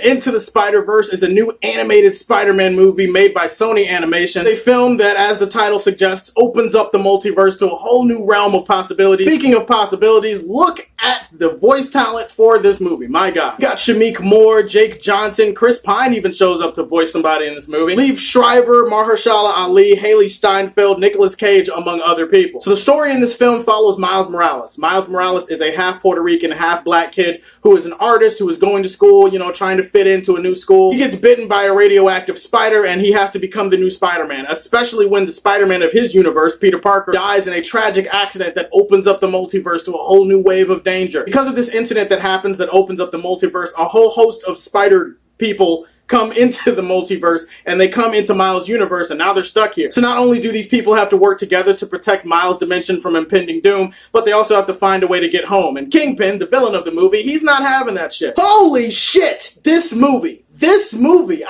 Into the Spider-Verse is a new animated Spider-Man movie made by Sony Animation. A film that, as the title suggests, opens up the multiverse to a whole new realm of possibilities. Speaking of possibilities, look at the voice talent for this movie. My God. You got Shameik Moore, Jake Johnson, Chris Pine even shows up to voice somebody in this movie. Liev Schreiber, Mahershala Ali, Haley Steinfeld, Nicolas Cage, among other people. So the story in this film follows Miles Morales. Miles Morales is a half Puerto Rican, half black kid who is an artist who is going to school, trying to fit into a new school. He gets bitten by a radioactive spider and he has to become the new Spider-Man, especially when the Spider-Man of his universe, Peter Parker, dies in a tragic accident that opens up the multiverse to a whole new wave of danger. Because of this incident that happens that opens up the multiverse, a whole host of spider people come into the multiverse and they come into Miles' universe and now they're stuck here. So not only do these people have to work together to protect Miles' dimension from impending doom, but they also have to find a way to get home. And Kingpin, the villain of the movie, he's not having that shit. Holy shit! This movie, this movie,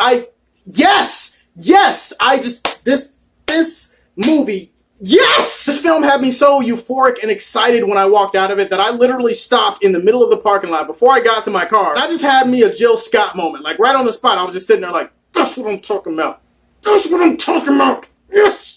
yes! This film had me so euphoric and excited when I walked out of it that I literally stopped in the middle of the parking lot before I got to my car. I just had me a Jill Scott moment. Like, right on the spot, I was just sitting there like, that's what I'm talking about. That's what I'm talking about. Yes!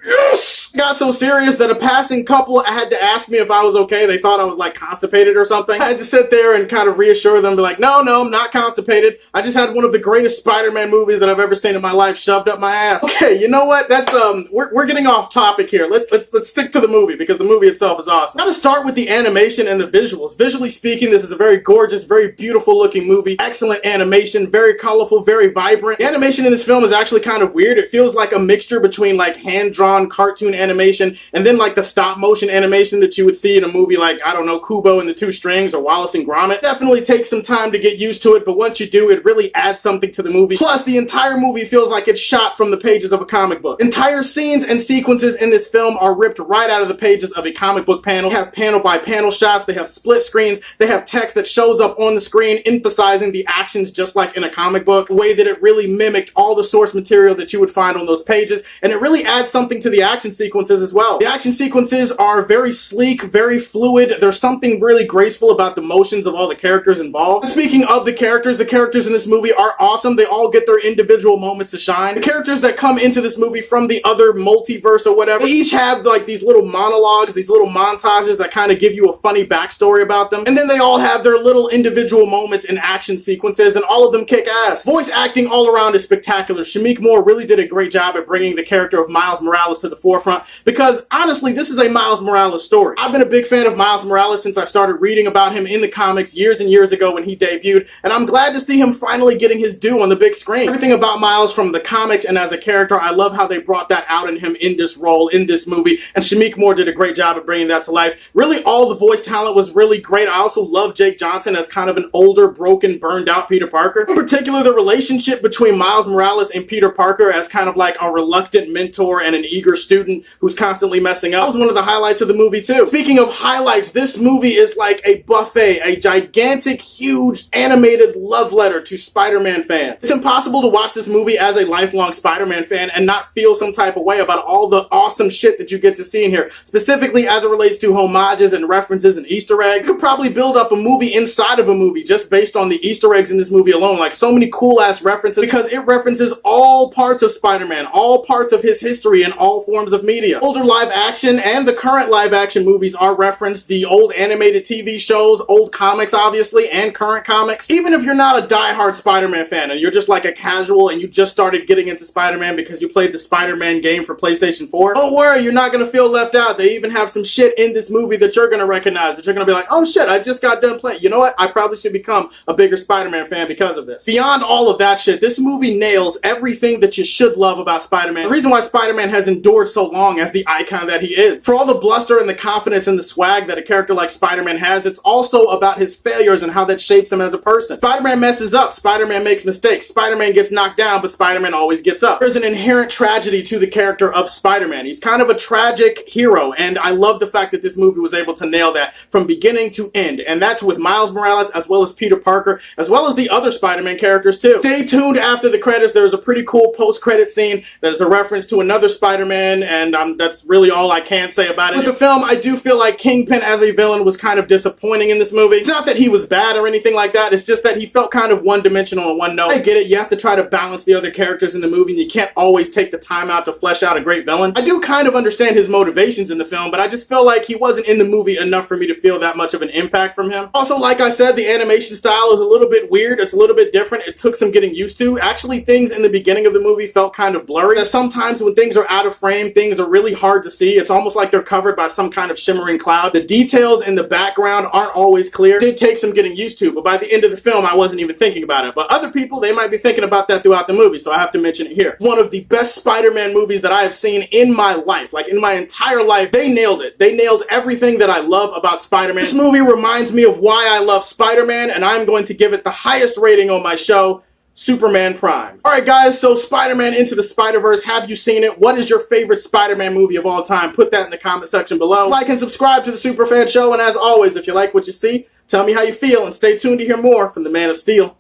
Yes! Got so serious that a passing couple had to ask me if I was okay. They thought I was like constipated or something. I had to sit there and kind of reassure them, be like, no, I'm not constipated. I just had one of the greatest Spider-Man movies that I've ever seen in my life shoved up my ass. Okay, you know what? That's we're getting off topic here. Let's stick to the movie because the movie itself is awesome. Gotta start with the animation and the visuals. Visually speaking, this is a very gorgeous, very beautiful looking movie. Excellent animation, very colorful, very vibrant. The animation in this film is actually kind of weird. It feels like a mixture between like hand-drawn cartoon animation and then like the stop motion animation that you would see in a movie like, I don't know, Kubo and the Two Strings or Wallace and Gromit. Definitely takes some time to get used to it, but once you do, it really adds something to the movie. Plus, the entire movie feels like it's shot from the pages of a comic book. Entire scenes and sequences in this film are ripped right out of the pages of a comic book panel. They have panel by panel shots, they have split screens, they have text that shows up on the screen emphasizing the actions just like in a comic book, a way that it really mimicked all the source material that you would find on those pages, and it really adds something to the action sequences as well. The action sequences are very sleek, very fluid. There's something really graceful about the motions of all the characters involved. And speaking of the characters in this movie are awesome. They all get their individual moments to shine. The characters that come into this movie from the other multiverse or whatever, they each have like these little monologues, these little montages that kind of give you a funny backstory about them. And then they all have their little individual moments in action sequences, and all of them kick ass. Voice acting all around is spectacular. Shameik Moore really did a great job at bringing the character of Miles Morales to the forefront, because honestly, this is a Miles Morales story. I've been a big fan of Miles Morales since I started reading about him in the comics years and years ago when he debuted, and I'm glad to see him finally getting his due on the big screen. Everything about Miles from the comics and as a character, I love how they brought that out in him in this role, in this movie, and Shameik Moore did a great job at bringing that to life. Really, all the voice talent was really great. I also love Jake Johnson as kind of an older, broken, burned out Peter Parker. In particular, the relationship between Miles Morales and Peter Parker as kind of like a reluctant mentor and an eager student who's constantly messing up. That was one of the highlights of the movie too. Speaking of highlights, this movie is like a buffet, a gigantic, huge, animated love letter to Spider-Man fans. It's impossible to watch this movie as a lifelong Spider-Man fan and not feel some type of way about all the awesome shit that you get to see in here, specifically as it relates to homages and references and Easter eggs. You could probably build up a movie inside of a movie just based on the Easter eggs in this movie alone, like so many cool ass references, because it references all parts of Spider-Man, all parts of his history in all forms of media. Older live action and the current live action movies are referenced, the old animated TV shows, old comics obviously, and current comics. Even if you're not a diehard Spider-Man fan and you're just like a casual and you just started getting into Spider-Man because you played the Spider-Man game for PlayStation 4, don't worry, you're not going to feel left out. They even have some shit in this movie that you're going to recognize, that you're going to be like, oh shit, I just got done playing. You know what? I probably should become a bigger Spider-Man fan because of this. Beyond all of that shit, this movie nails everything that you should love about Spider-Man. The reason why Spider-Man has endured so long as the icon that he is. For all the bluster and the confidence and the swag that a character like Spider-Man has, it's also about his failures and how that shapes him as a person. Spider-Man messes up, Spider-Man makes mistakes, Spider-Man gets knocked down, but Spider-Man always gets up. There's an inherent tragedy to the character of Spider-Man. He's kind of a tragic hero, and I love the fact that this movie was able to nail that from beginning to end, and that's with Miles Morales as well as Peter Parker, as well as the other Spider-Man characters too. Stay tuned after the credits. There's a pretty cool post-credit scene that is a reference to another Spider-Man Spider-Man, and that's really all I can say about it. With the film, I do feel like Kingpin as a villain was kind of disappointing in this movie. It's not that he was bad or anything like that, it's just that he felt kind of one-dimensional and one note. I get it, you have to try to balance the other characters in the movie, and you can't always take the time out to flesh out a great villain. I do kind of understand his motivations in the film, but I just feel like he wasn't in the movie enough for me to feel that much of an impact from him. Also, like I said, the animation style is a little bit weird, it's a little bit different, it took some getting used to. Actually, things in the beginning of the movie felt kind of blurry. Sometimes when things are out of frame, things are really hard to see. It's almost like they're covered by some kind of shimmering cloud. The details in the background aren't always clear. It did take some getting used to, but by the end of the film, I wasn't even thinking about it. But other people, they might be thinking about that throughout the movie, so I have to mention it here. One of the best Spider-Man movies that I have seen in my life, like in my entire life. They nailed it. They nailed everything that I love about Spider-Man. This movie reminds me of why I love Spider-Man, and I'm going to give it the highest rating on my show, Superman Prime. Alright guys, so Spider-Man Into the Spider-Verse, have you seen it? What is your favorite Spider-Man movie of all time? Put that in the comment section below. Like and subscribe to the Superfan Show, and as always, if you like what you see, tell me how you feel, and stay tuned to hear more from the Man of Steel.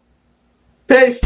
Peace!